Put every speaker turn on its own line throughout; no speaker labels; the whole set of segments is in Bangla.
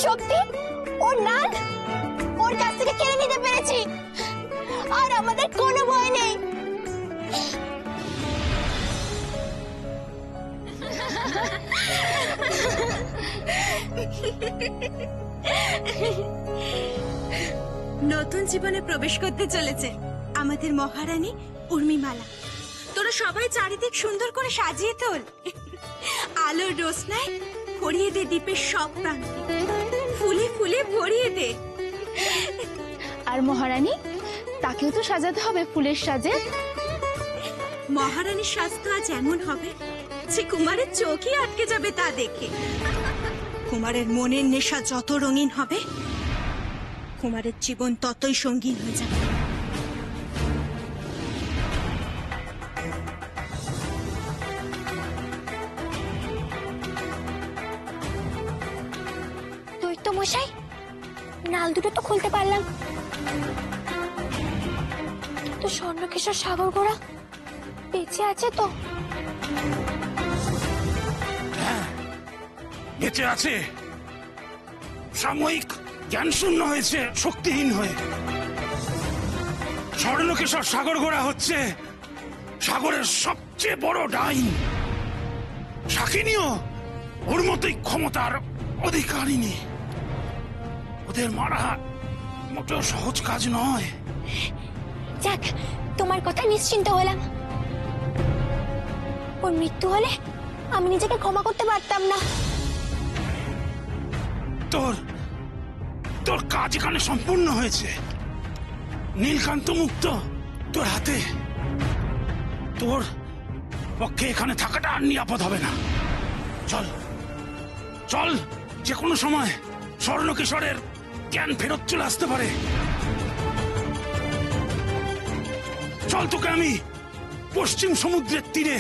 শক্তি ওর নাল ওর কাছ থেকে কেড়ে নিতে পেরেছি, আর আমাদের কোনো ভয় নেই।
নতুন জীবনে প্রবেশ করতে চলেছে আমাদের মহারানী উর্মিমালা। তোরা সবাই চারিদিক সুন্দর করে সাজিয়ে তোল, আলোর রোশনায় ভরিয়ে দে দ্বীপের সব প্রান্ত, ফুলে ফুলে ভরিয়ে দে।
আর মহারানী, তাকেও তো সাজাতে হবে ফুলের সাজে।
মহারানীর সাজ তো আজ এমন হবে যে কুমারের চোখই আটকে যাবে তা দেখে। কুমারের মনের নেশা যত রঙিন হবে, কুমারের জীবন ততই সঙ্গীন হয়ে যাবে।
মশাই, নাল দুটো তো খুলতে পারলাম, তো স্বর্ণকেশর সাগর গোড়া বেঁচে আছে তো?
হ্যাঁ, বেঁচে আছে। সাময়িক জ্ঞান শূন্য হয়েছে, শক্তিহীন হয়ে। স্বর্ণকেশর সাগর গোড়া হচ্ছে সাগরের সবচেয়ে বড় ডাইন। শাকিনীও ওর মতোই ক্ষমতার অধিকারিণী। ওদের মারা মোটেও সহজ কাজ নয়।
যাক, তোমার কথা নিশ্চিন্ত হলাম। ওর মৃত্যু হলে আমি নিজেকে ক্ষমা করতে পারতাম না।
তোর তোর কাজ এখানে সম্পূর্ণ হয়েছে। নীলকান্ত মুক্ত তোর হাতে। তোর পক্ষে এখানে থাকাটা আর নিরাপদ হবে না। চল চল, যে কোনো সময় স্বর্ণকেশরের জ্ঞান ফেরত চলে আসতে পারে। চল, তোকে আমি পশ্চিম সমুদ্রের তীরে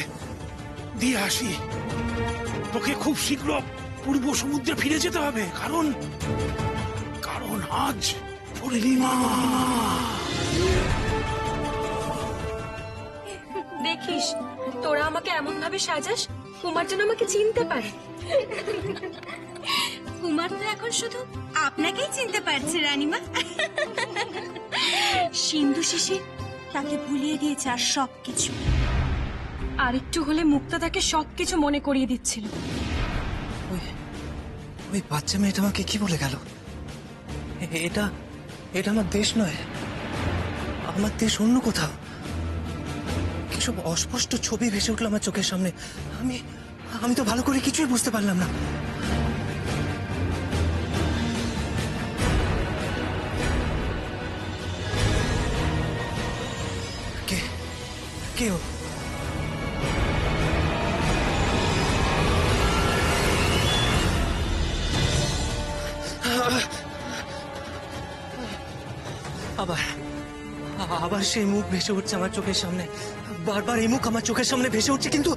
দিয়ে আসি। তোকে খুব শীঘ্র পূর্ব সমুদ্রে ফিরে যেতে হবে, কারণ আজ পূর্ণিমা।
দেখিস, তোরা আমাকে এমন ভাবে সাজাস কুমার যেন আমাকে চিনতে পারে।
কুমার তো এখন শুধু আপনাকেই চিনতে পারছে রানীমা। সিন্ধু শিশির তাকে ভুলিয়ে দিয়েছে আর সবকিছু।
আর একটু হলে মুক্তা তাকে সবকিছু মনে করিয়ে দিচ্ছিল।
ওই বাচ্চা মেয়েটা আমাকে কি বলে গেল? এটা এটা আমার দেশ নয়, আমার দেশ অন্য কোথাও। কিসব অস্পষ্ট ছবি ভেসে উঠলো আমার চোখের সামনে। আমি তো ভালো করে কিছুই বুঝতে পারলাম না। কে ও? আবার সেই মুখ ভেসে উঠছে আমার চোখের সামনে। বারবার এই মুখ আমার চোখের সামনে ভেসে উঠছে, কিন্তু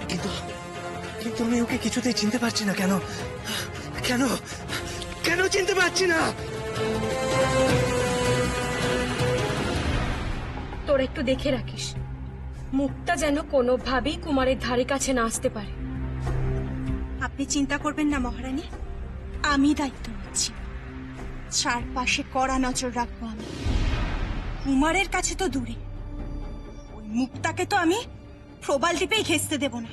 কিন্তু কিন্তু আমি ওকে কিছুতেই চিনতে পারছি না। কেন কেন কেন চিনতে পারছি না?
তোরা একটু দেখে রাখিস, মুক্তা যেন কোনোভাবেই কুমারের ধারে কাছে না আসতে পারে।
আপনি চিন্তা করবেন না মহারানী, আমি দায়িত্ব নিচ্ছি। চারপাশে কড়া নজর রাখবো আমি। কুমারের কাছে তো দূরে, ওই মুক্তাকে তো আমি প্রবাল দ্বীপেই ঘেঁচতে দেব না।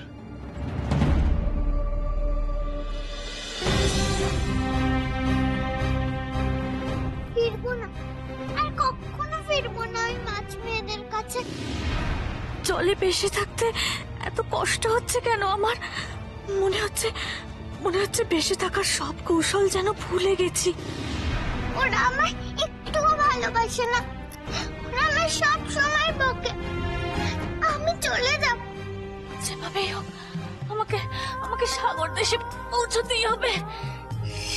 ফিরবো না, আর কখনো ফিরবো না ওই মাছ মেয়েদের কাছে।
জলে ভেসে থাকতে এত কষ্ট হচ্ছে কেন আমার? মনে হচ্ছে ভেসে থাকার সব কৌশল যেন ভুলে গেছি।
ওরা আমায় একটুও ভালোবাসে না, ওরা আমায় সব সময় বকে। আমি চলে যাব।
যেভাবেই হোক আমাকে সাগর দেশে পৌঁছতেই হবে।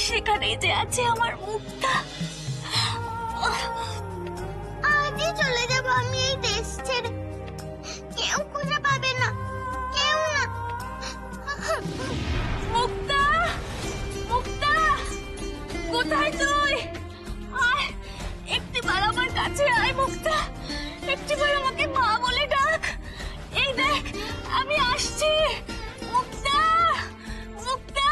সেখানেই যে আছে আমার মুক্তা।
আমি এই দেশ ছেড়ে। কেউ খুঁজে পাবে না, কেউ না।
মুক্তা, মুক্তা, কোথায় তুই? আয়, একটিবার আমার কাছে আয় মুক্তা, একটিবার আমাকে মা বলে ডাক। এই দেখ, আমি আসছি। মুক্তা, মুক্তা।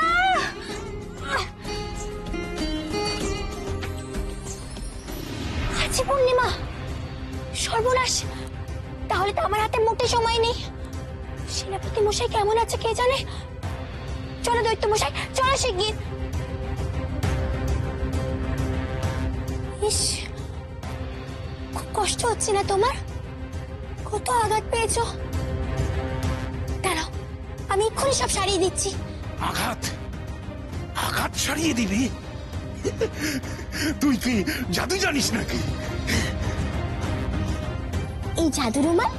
আজকে পূর্ণিমা, সর্বনাশ। তাহলে তো আমার হাতে মোটে সময় নেই। সেনাপতি মশাই কেমন আছে কে জানে। চলো দৈত্য মশাই, চলো শিগগির। ইস, খুব কষ্ট হচ্ছে না তোমার? কত আঘাত পেয়েছো? দাঁড়াও, আমি এক্ষুনি সব সারিয়ে দিচ্ছি।
আঘাত আঘাত সারিয়ে দিবি? তুই কি জাদু জানিস নাকি?
এই জাদু রুমাল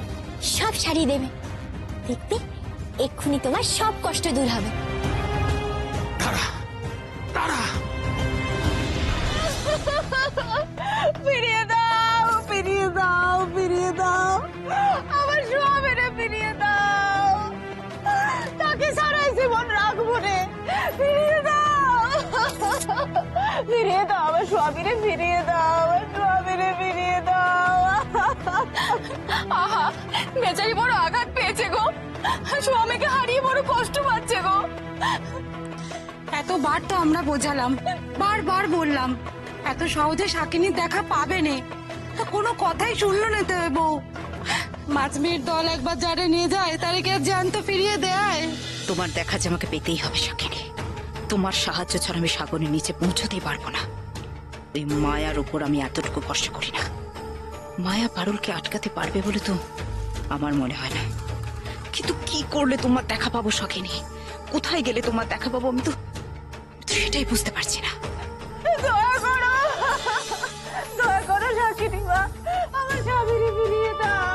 সব সারিয়ে দেবে, দেখবে এক্ষুনি তোমার সব কষ্ট দূর হবে।
তারা তারা
ফিরিয়ে দাও, ফিরিয়ে দাও, ফিরিয়ে দাও, আমার স্বামীরে ফিরিয়ে দাও। তাকে সারাই জীবন রাখবো রে। ফিরিয়ে দাও, ফিরিয়ে দাও, আমার স্বামীরে ফিরিয়ে দাও, আমার স্বামীরে ফিরিয়ে দাও। আহা, বেচারি বড় আঘাত পেয়েছে গো, স্বামীকে হারিয়ে বড় কষ্ট পাচ্ছে গো।
এতবার তো আমরা বোঝালাম, বারবার বললাম এত সহজে শাকিনীর দেখা পাবে না, তো কোনো কথাই শুনলো না তো বউ। মাছমির দল একবার যারে নিয়ে যায় তারে কি আর জ্যান্ত ফিরিয়ে দেয়?
তোমার দেখা যে আমাকে পেতেই হবে শাকিনী। তোমার সাহায্য ছাড়া আমি সাগরের নিচে পৌঁছতেই পারবো না। ওই মায়ার উপর আমি এতটুকু ভরসা করি না। মায়া পারুলকে আটকাতে পারবে বলে তো আমার মনে হয় না। কিন্তু কি করলে তোমার দেখা পাবো শাকিনী? কোথায় গেলে তোমার দেখা পাবো আমি তো সেটাই বুঝতে পারছি না।
দয়া করো, দয়া করো শাকিনী মা, আমার স্বামীরে ফিরিয়ে দাও।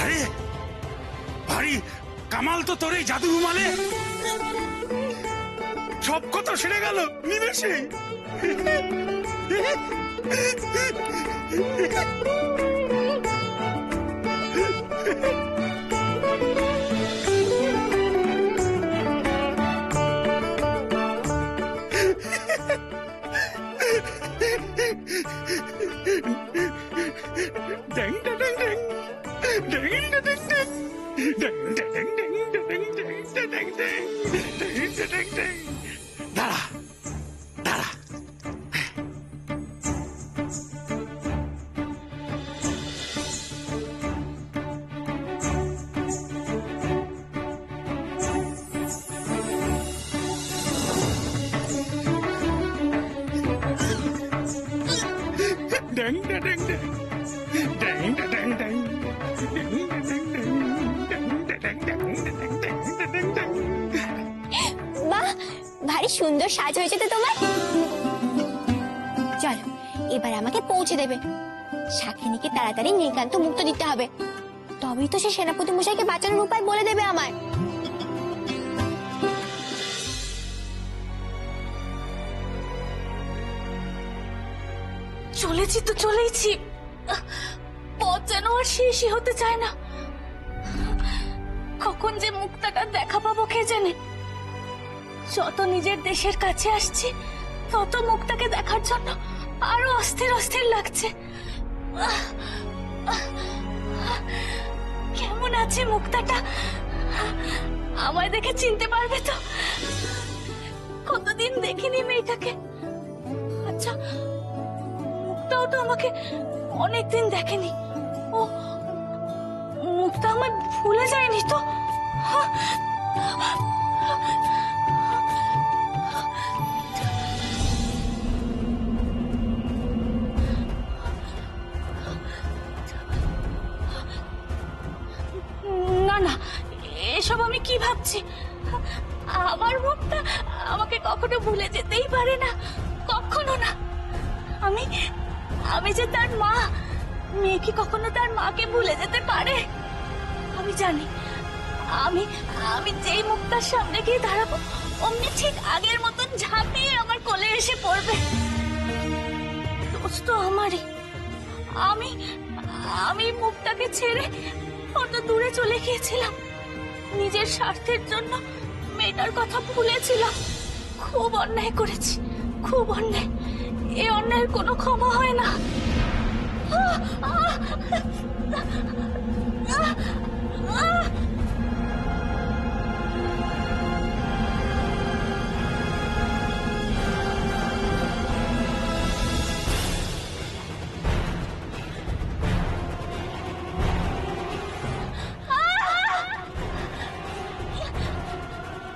আরে ভারী কামাল তো তোর এই জাদু রুমালে। সব কথা সেরে গেল নিমেষে। ড্যাং ড্যাং ড্যাং ড্যাং ড্যাং ড্যাং ড্যাং ড্যাং ড্যাং ড্যাং ড্যাং ড্যাং ড্যাং। দাঁড়া দাঁড়া, ড্যাং ড্যাং ড্যাং ড্যাং ড্যাং ড্যাং ড্যাং
বাহ, ভারী সুন্দর সাজ হয়েছে তো তোমার। চলো এবার আমাকে পৌঁছে দেবে। শাকিনীকে তাড়াতাড়ি নীলকান্ত মুক্ত দিতে হবে, তবেই তো সে সেনাপতি মশাইকে বাঁচানোর উপায় বলে দেবে আমায়।
চলেছি তো চলেইছি, পথ যেন আর শেষই হতে চায় না। কখন যে মুক্তাটার দেখা পাবো কে জানে। যত নিজের দেশের কাছে আসছি তত মুক্তাকে দেখার জন্য আরো অস্থির অস্থির লাগছে। কেমন আছে মুক্তাটা? আমায় দেখে চিনতে পারবে তো? কতদিন দেখিনি মেয়েটাকে। আচ্ছা, মুক্তাও তো আমাকে অনেকদিন দেখেনি। ও মুক্তা আমায় ভুলে যায়নি তো? না না, এসব আমি কি ভাবছি? আমার মুক্তা আমাকে কখনো ভুলে যেতেই পারে না, কখনো না। আমি আমি যে তার মা, মেয়ে কি কখনো তার মাকে ভুলে যেতে পারে? আমি জানি আমি আমি যেই মুক্তার সামনে গিয়ে দাঁড়াবো অমনি ঠিক আগের মতন ঝাঁপিয়ে আমার কোলে এসে পড়বে। দোষ তো আমারই। আমি আমি মুক্তাকে ছেড়ে কত দূরে চলে গিয়েছিলাম, নিজের স্বার্থের জন্য মেয়েটার কথা ভুলেছিলাম। খুব অন্যায় করেছি, খুব অন্যায়। এ অন্যায়ের কোনো ক্ষমা হয় না।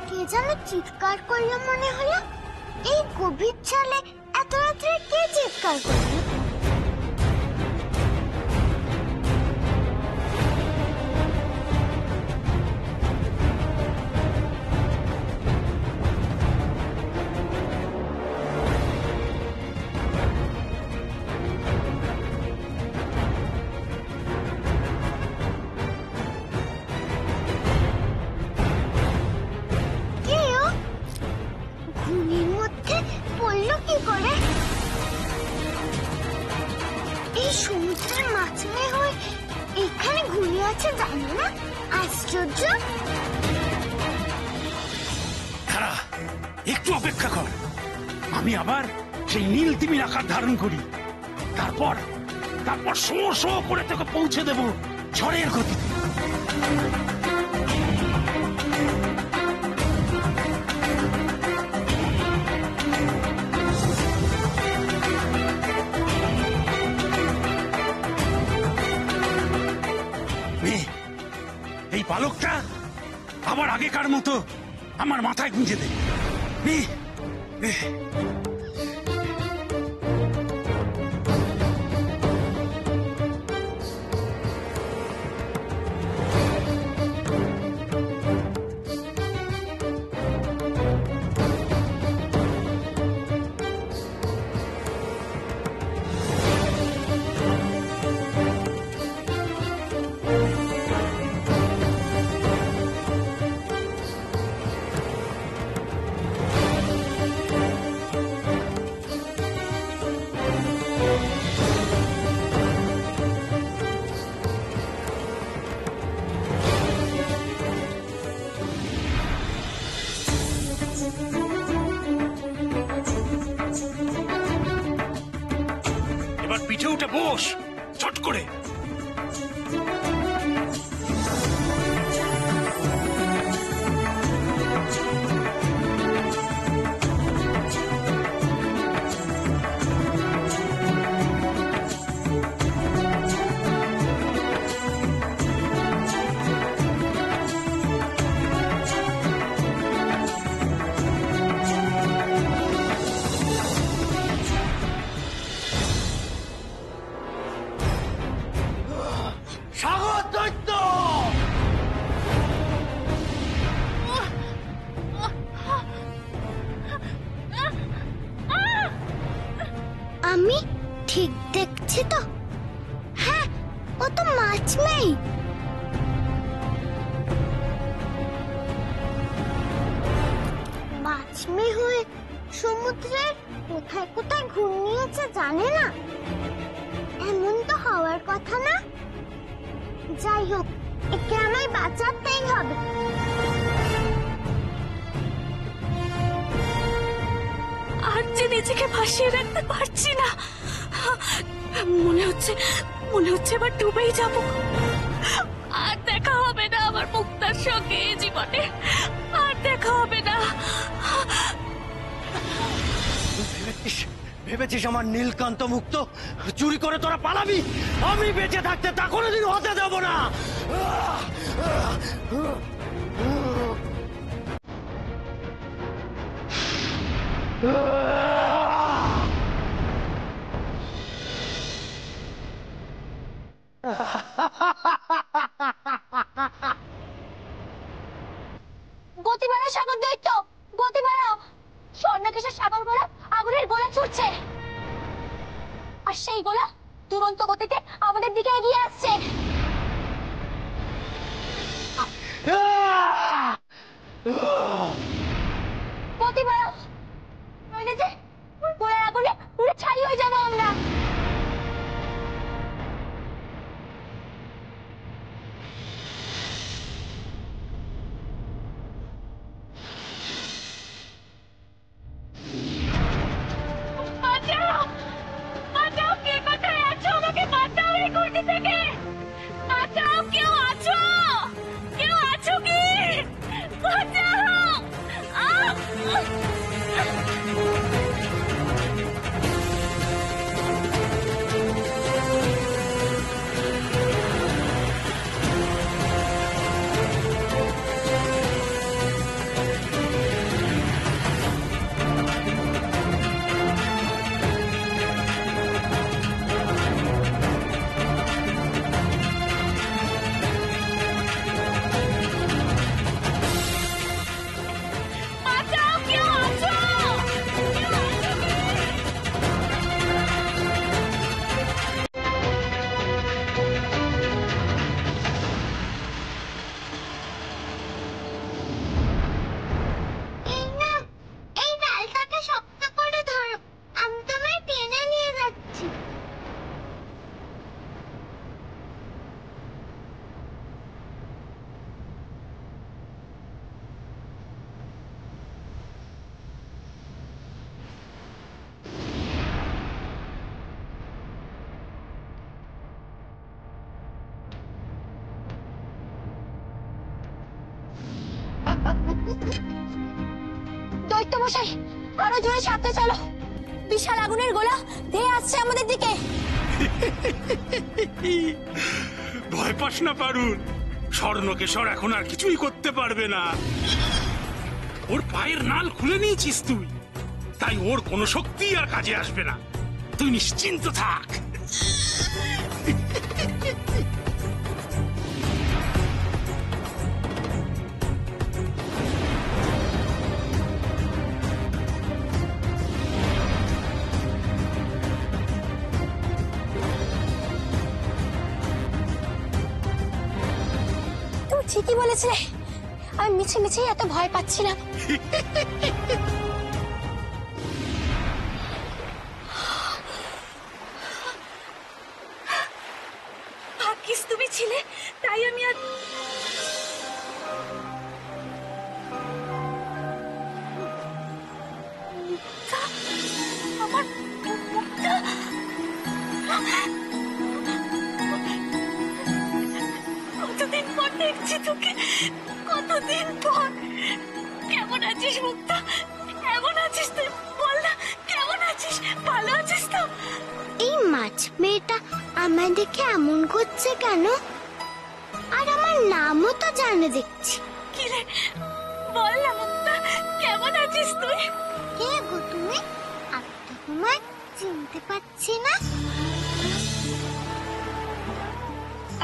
কে যেন চিৎকার করলো মনে হলো। এই গভীর চালে এত রাত্রে কে চিৎকার করলো? কে ও? ঘুমের মধ্যে পড়লো কি করে? এই সমুদ্রের মাঝখানে হয়ে এখানে ঘুরে আছে জানো না? আশ্চর্য।
দাঁড়া, একটু অপেক্ষা কর। আমি আবার সেই নীল তিমির আকার ধারণ করি। তারপর তারপর শো শো করে তোকে পৌঁছে দেব ঝড়ের গতিতে। এই পালকটা আবার আগেকার মতো আমার মাথায় গুঁজে দে। এবার পিঠে উঠে বস ছট করে। সাগর দৈত্য!
আমি ঠিক দেখছি তো? হ্যাঁ, ও তো মাছ মেয়ে। মাছ মেয়ে হয়ে সমুদ্রের কোথায় কোথায় ঘুমিয়েছে জানে না? এমন তো হওয়ার কথা না। যাই হোক, একে আমায় বাঁচাতেই হবে।
আর যে নিজেকে ভাসিয়ে রাখতে পারছি না। মনে হচ্ছে এবার ডুবেই যাব। আর দেখা হবে না আমার মুক্তার সঙ্গে এই জীবনে, আর দেখা হবে না।
ভেবেছিস আমার নীলকান্ত মুক্ত চুরি করে তোরা পালাবি? আমি বেঁচে থাকতে তা কোনোদিন হতে দেব না।
গতি বাড়াও সাগর দৈত্য, গতি বাড়াও। স্বর্ণকেশের সাগর গোলা আগুনের গোলা ছুটছে, আর সেই গোলা দুরন্ত গতিতে আমাদের দিকে এগিয়ে আসছে। গতি বাড়াও, নইলে যে গোলার আগুনে পুরো ছাই হয়ে যাবো আমরা। বাঁচাও, বাঁচাও, কে কোথায় আছো? আমাকে বাঁচাও এই গর্তি থেকে। বাঁচাও, কেউ আছো? কেউ আছো কি? বাঁচাও। আহ! বাঁচাও, কেউ আছো? কেউ আছো কি?
এই না, এই ডালটাকে শক্ত করে ধরো, আমি তোমায় টেনে নিয়ে যাচ্ছি।
দৈত্য মশাই, আরো জোরে সাথে চলো। বিশাল আগুনের গোলা ধেয়ে আসছে আমাদের দিকে।
ভয় পাস না পারুল, স্বর্ণকেশর এখন আর কিছুই করতে পারবে না। ওর পায়ের নাল খুলে নিয়েছিস তুই, তাই ওর কোনো শক্তি আর কাজে আসবে না। তুই নিশ্চিন্ত থাক।
তুমি ঠিকই বলেছিলে, আমি মিছে মিছেই এত ভয় পাচ্ছিলাম।
ভাগ্যিস তুমি ছিলে, তাই আমি আর
আমার মুখটা কতদিন পর দেখছি তোকে, কতদিন পর। কেমন আছিস মুক্তা? কেমন আছিস তুই? বল না, কেমন আছিস? ভালো আছিস তো?
এই মাছ মেয়েটা আমায় দেখে এমন করছে কেন? আর আমার নামও তো জানে দেখছি।
কি রে, বল না মুক্তা, কেমন আছিস তুই?
কে গো তুমি? আমি তো তোমায় চিনতে পারছি না।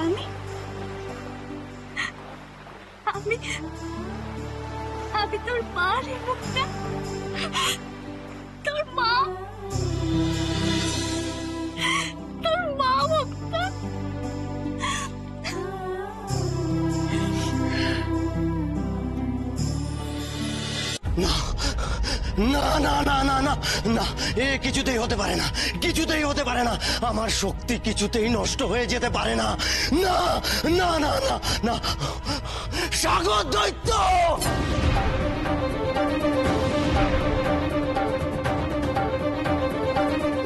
আমি আমি আমি তোর মা রে মুক্তা, তোর মা, তোর মা মুক্তা।
না না না না না না না, এ কিছুতেই হতে পারে না, কিছুতেই হতে পারে না। আমার শক্তি কিছুতেই নষ্ট হয়ে যেতে পারে না। না না না না না, সাগর দৈত্য!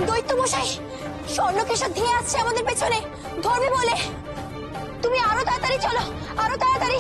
দৈত্য মশাই, স্বর্ণকেশর ধেয়ে আসছে আমাদের পেছনে, ধরবে বলে। তুমি আরো তাড়াতাড়ি চলো, আরো তাড়াতাড়ি।